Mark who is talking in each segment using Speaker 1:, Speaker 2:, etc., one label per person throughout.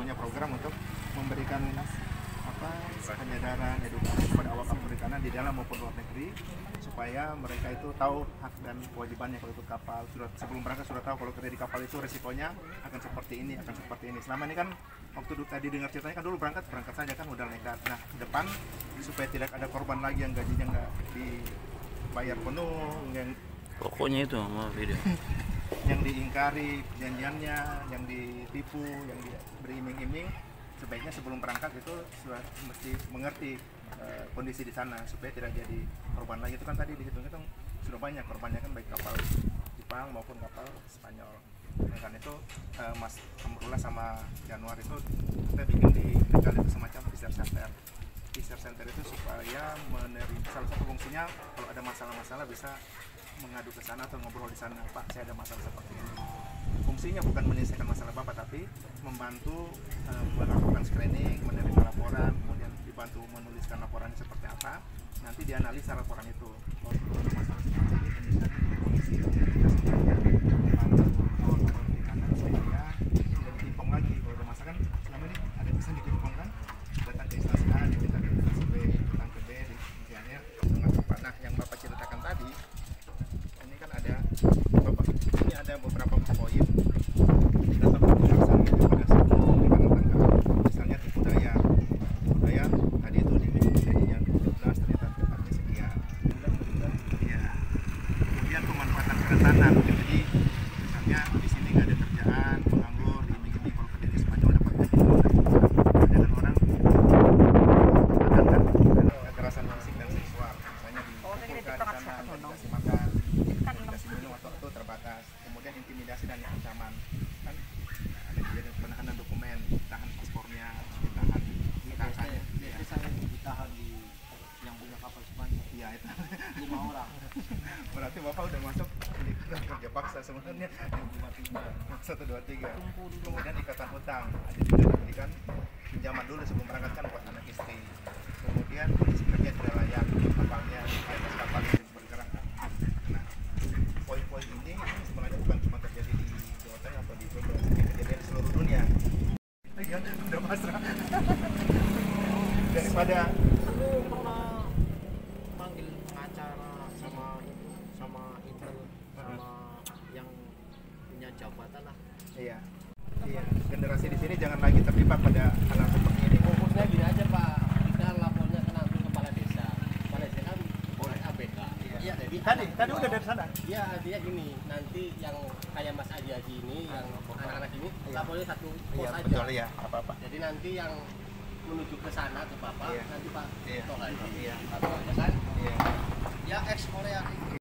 Speaker 1: punya program untuk memberikan penyadaran edukasi kepada awak kapal perikanan di dalam maupun luar negeri supaya mereka itu tahu hak dan kewajibannya kalau ikut kapal. Sudah sebelum berangkat sudah tahu kalau kerja di kapal itu resikonya akan seperti ini, Selama ini kan waktu tadi dengar ceritanya kan dulu berangkat saja kan udah nekat. Nah, ke depan supaya tidak ada korban lagi yang gajinya nggak dibayar penuh, yang
Speaker 2: pokoknya itu sama video
Speaker 1: yang diingkari perjanjiannya, yang ditipu, yang diberi iming-iming, sebaiknya sebelum berangkat itu sudah mesti mengerti kondisi di sana supaya tidak jadi korban lagi. Itu kan tadi dihitung-hitung sudah banyak korbannya kan, baik kapal Jepang maupun kapal Spanyol. Nah, kan itu Mas Amrullah sama Januar itu kita bikin di Tegal itu semacam Fisher Center. Fisher Center itu supaya menerima, salah satu fungsinya kalau ada masalah-masalah bisa mengadu ke sana atau ngobrol di sana, Pak saya ada masalah seperti ini. Fungsinya bukan menyelesaikan masalah Bapak, tapi membantu melakukan screening, menerima laporan, kemudian dibantu menuliskan laporannya seperti apa, nanti dianalisa laporan itu. Kalau ada masalah seperti ini, penyelesaian kondisi membantu awal kapal perikanan supaya tidak ditimpong lagi. Kalau ada masalah kan selama ini ada bisa ditimpong kan, datang ke instansi A, diminta ke instansi B, datang ke B, diannya dengan apa. Nah, yang Bapak ceritakan tadi ini kan ada beberapa poin kita perlu melaksanakan pada saat pemeriksaan tanggal, misalnya tipu daya tadi itu jadinya 12 ternyata tempatnya sekian. Ya. Kemudian pemanfaatan kerentanan, jadi misalnya di sini nggak ada kerjaan, menganggur, diiming-iming kalau kerja di Spanyol dapatnya ada kan orang kekerasan fisik dan seksual, misalnya dipukul di sana, dikasih makan, dikasih minum waktu terbatas, kemudian intimidasi dan ancaman kan, ada kejadian penahanan dokumen, ditahan paspornya, ditahan kakaknya,
Speaker 3: itu saya ditahan di yang punya kapal Spanyol.
Speaker 1: Iya itu
Speaker 3: 5 orang.
Speaker 1: berarti Bapak udah masuk di kerja paksa sebenarnya 1, 2, 3. Kemudian ikatan hutang, ada juga diberikan pinjaman dulu sebelum berangkat kan buat anak istri. Kemudian kondisi kerja tidak layak, kapalnya di atas kapal yang bergerak. Nah, poin-poin ini sebenarnya bukan cuma terjadi di Jawa Tengah atau di Bogor, tapi kejadian di seluruh dunia. Iya, udah pasrah. Daripada
Speaker 3: Aku pernah manggil pengacara sama intern sama yang punya jabatan lah.
Speaker 1: iya, generasi di sini jangan lagi terlibat pada hal seperti ini.
Speaker 3: Fokusnya gini aja Pak, kita lapornya ke langsung kepala desa. Kepala desa kan boleh ABK. Iya, jadi
Speaker 1: Tadi udah dari sana.
Speaker 3: Iya, dia gini, nanti yang kayak Mas Adi ini, yang anak-anak ini, lapornya satu pos
Speaker 1: Iya,
Speaker 3: aja.
Speaker 1: betul ya, apa-apa.
Speaker 3: Jadi nanti yang menuju ke sana ke Bapak,
Speaker 1: Iya.
Speaker 3: nanti Pak
Speaker 1: Iya.
Speaker 3: tol aja.
Speaker 1: Iya.
Speaker 3: Atau aja kan?
Speaker 1: Iya.
Speaker 3: Ya ex Korea ini.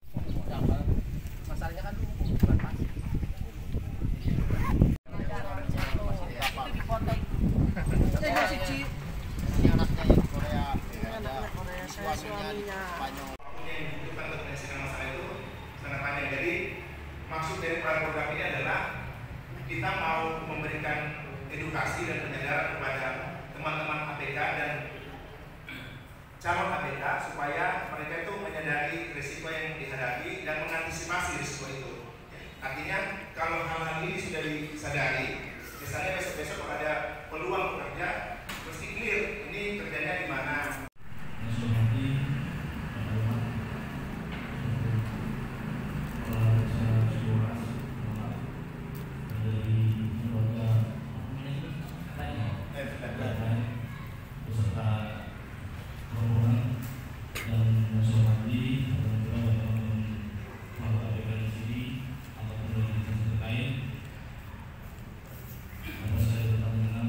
Speaker 3: Masalahnya kan bukan pasti. Ini anaknya yang di Korea, suaminya Spanyol.
Speaker 1: Yang dibutuhkan untuk menyelesaikan masalah itu sangat panjang. Jadi maksud dari program ini adalah kita mau memberikan edukasi dan penyadaran kepada teman-teman ABK dan calon ABK supaya mereka itu menyadari risiko yang dihadapi dan mengantisipasi risiko itu. Artinya kalau hal-hal ini sudah disadari, misalnya besok-besok kalau ada peluang bekerja, mesti clear ini kerjanya di mana.
Speaker 4: Saya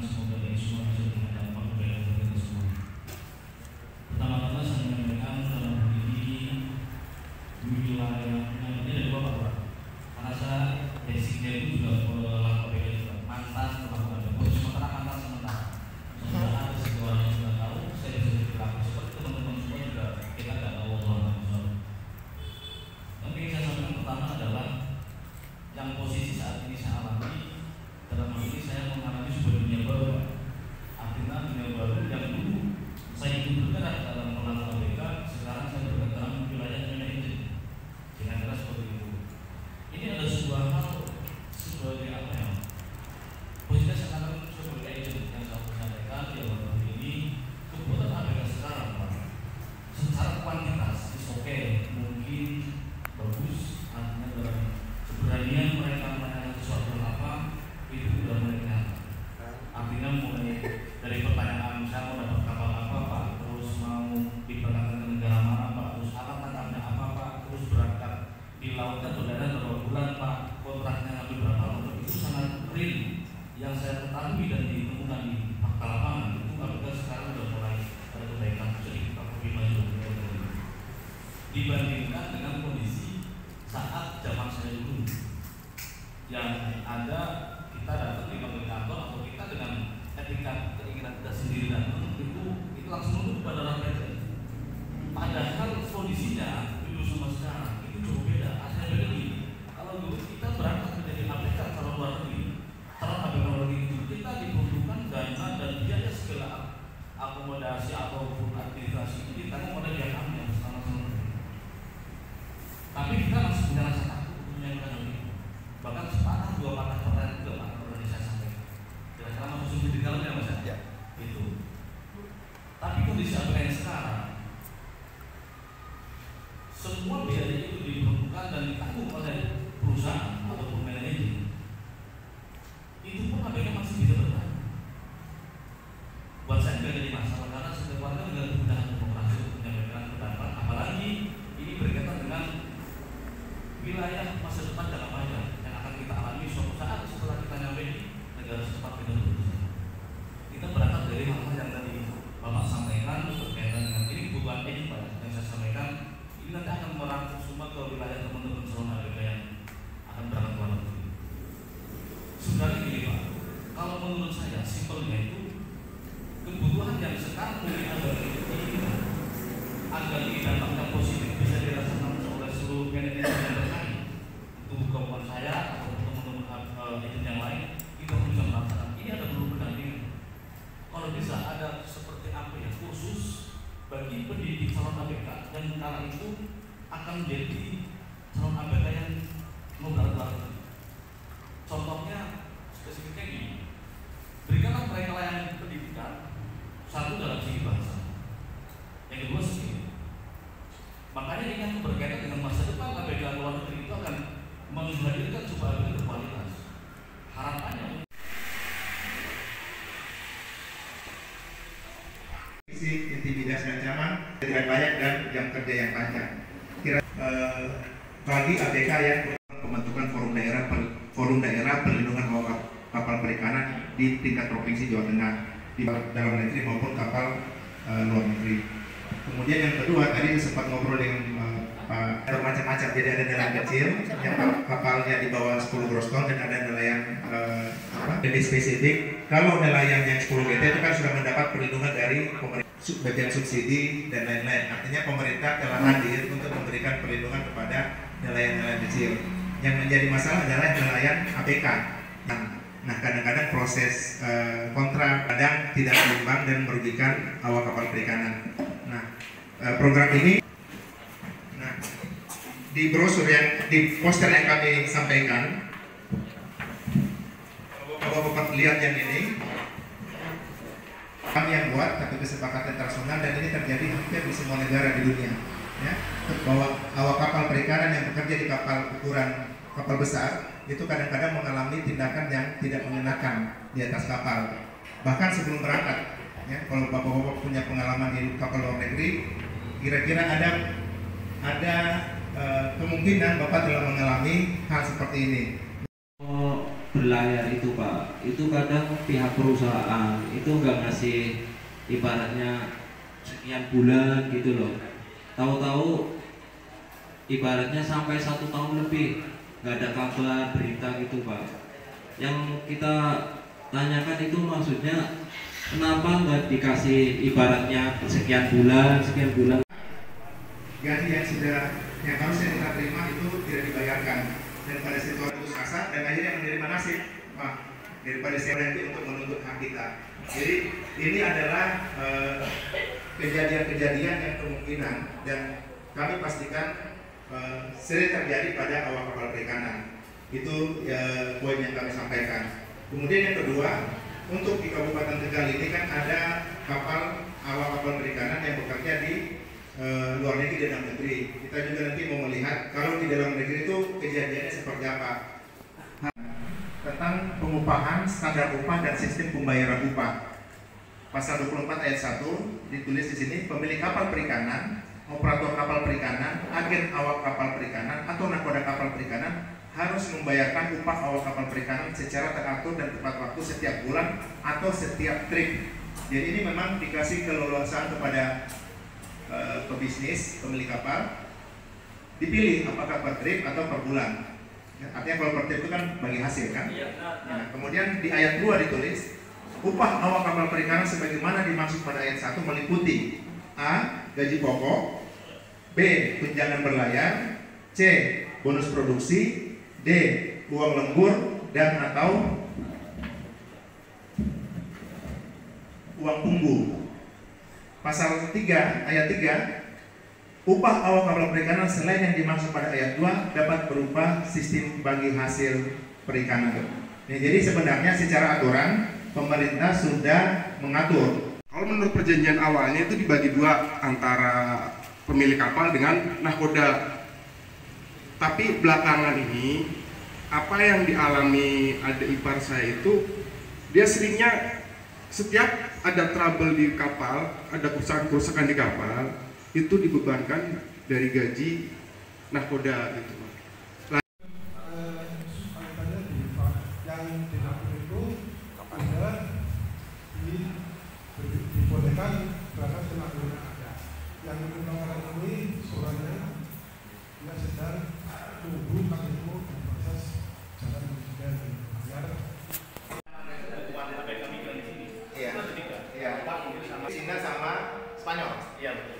Speaker 4: dibandingkan dengan kondisi saat zaman saya dulu yang ada kita datang di kantor atau kita dengan etika keinginan kita sendiri datang itu langsung untuk pada rakyat. Padahal kondisinya itu sama sekarang itu jauh beda. Asalnya beda ini. Kalau dulu kita berangkat menjadi ABK calon luar negeri, calon ABK luar negeri itu kita dibutuhkan dana dan biaya segala akomodasi ataupun administrasi itu ditanggung oleh pihak kami yang sama-sama. Tapi kita masih punya rasa takut untuk menyampaikan hal ini. Bahkan sepatah dua patah pertanyaan juga Pak pernah saya sampaikan. Kira-kira masuk di dalamnya Mas ya? Itu. Tapi kondisi ABK yang sekarang semua biaya itu diperlukan dan ditanggung oleh perusahaan ataupun manajemen. Itu pun ABK masih bisa bertahan. Buat saya tidak jadi masalah karena setiap warga dengan kemudahan demokrasi untuk menyampaikan pendapat, apalagi ini berkaitan dengan wilayah masa depan jangka panjang yang akan kita alami suatu saat setelah kita nyampe di negara setempat kita berusaha. Kita berangkat dari hal yang tadi Bapak sampaikan berkaitan dengan ini bukan ini Pak yang saya sampaikan. Ini nanti akan merangkum semua ke wilayah teman-teman calon ABK yang akan berangkat ke luar negeri. Sebenarnya gini Pak, kalau menurut saya simpelnya itu kebutuhan yang sekarang mungkin ada ini agar ini dampaknya positif bisa dirasakan oleh seluruh manajemen yang terkait. Untuk kawan saya atau teman-teman agent yang lain kita bisa merasakan ini ada perlu pendampingan. Kalau bisa ada seperti apa ya khusus bagi pendidik calon ABK yang kala itu akan menjadi calon ABK yang mau berangkat. Contohnya spesifiknya gini, berikanlah mereka layanan pendidikan satu dalam segi bahasa, yang kedua skill. Makanya ini akan berkaitan dengan masa depan ABK luar negeri itu akan menghadirkan sebuah ABK berkualitas. Harapannya
Speaker 1: intimidasi dan ancaman dengan layak dan jam kerja yang panjang. Bagi ABK yang pembentukan forum daerah perlindungan awak kapal perikanan di tingkat provinsi Jawa Tengah di dalam negeri maupun kapal luar negeri. Kemudian yang kedua tadi sempat ngobrol dengan bermacam-macam. Jadi ada nelayan kecil yang kapalnya di bawah 10 gross ton dan ada nelayan lebih spesifik. Kalau nelayan yang 10 GT itu kan sudah mendapat perlindungan dari pemerintah, bagian subsidi dan lain-lain. Artinya pemerintah telah hadir untuk memberikan perlindungan kepada nelayan-nelayan kecil. Yang menjadi masalah adalah nelayan ABK. Nah, kadang-kadang proses kontrak kadang tidak seimbang dan merugikan awak kapal perikanan. Nah, program ini, di brosur yang di poster yang kami sampaikan, Bapak lihat yang ini, kami yang buat satu kesepakatan internasional dan ini terjadi hampir di semua negara di dunia. Ya, bahwa awak kapal perikanan yang bekerja di kapal ukuran kapal besar itu kadang-kadang mengalami tindakan yang tidak mengenakan di atas kapal, bahkan sebelum berangkat. Ya, kalau bapak-bapak punya pengalaman di kapal luar negeri, kira-kira ada kemungkinan bapak telah mengalami hal seperti ini.
Speaker 5: Berlayar itu Pak, itu kadang pihak perusahaan itu nggak ngasih ibaratnya sekian bulan gitu loh. Tahu-tahu ibaratnya sampai 1 tahun lebih nggak ada kabar berita gitu Pak. Yang kita tanyakan itu maksudnya kenapa nggak dikasih ibaratnya sekian bulan
Speaker 1: gaji yang harusnya kita terima itu tidak dibayarkan dan pada situasi itu kasar dan akhirnya menerima nasib Pak daripada saya itu untuk menuntut hak kita. Jadi ini adalah kejadian-kejadian yang kemungkinan dan kami pastikan sering terjadi pada awak kapal perikanan. Itu poin yang kami sampaikan. Kemudian yang kedua, untuk di Kabupaten Tegal ini kan ada awak kapal perikanan yang bekerja di luar negeri dan dalam negeri. Kita juga nanti mau melihat kalau di dalam negeri itu kejadiannya seperti apa. Tentang pengupahan, standar upah dan sistem pembayaran upah. Pasal 24 ayat 1 ditulis di sini, pemilik kapal perikanan, operator kapal perikanan, agen awak kapal perikanan atau nakoda kapal perikanan harus membayarkan upah awak kapal perikanan secara teratur dan tepat waktu setiap bulan atau setiap trip. Jadi ini memang dikasih keleluasaan kepada pebisnis, pemilik kapal dipilih apakah per trip atau per bulan. Ya, artinya kalau per trip itu kan bagi hasil kan. Nah, kemudian di ayat 2 ditulis upah awak kapal perikanan sebagaimana dimaksud pada ayat 1 meliputi A. Gaji pokok, B. Tunjangan berlayar, C. Bonus produksi, D. Uang lembur dan atau uang punggu. Pasal 3 ayat 3, upah awak kapal perikanan selain yang dimaksud pada ayat 2 dapat berupa sistem bagi hasil perikanan. Nah, jadi sebenarnya secara aturan pemerintah sudah mengatur.
Speaker 6: Kalau menurut perjanjian awalnya itu dibagi dua antara pemilik kapal dengan nahkoda. Tapi belakangan ini apa yang dialami adik ipar saya itu, dia seringnya setiap ada trouble di kapal, ada kerusakan di kapal, itu dibebankan dari gaji nahkoda gitu.
Speaker 7: Yang dilakukan itu ada dibolehkan berangkat ke Natuna ada. Yang kebakaran ini suratnya dia sedang tunggu kami itu proses jalan presiden biar
Speaker 1: Iya. Iya. Cina sama Spanyol.
Speaker 3: Iya.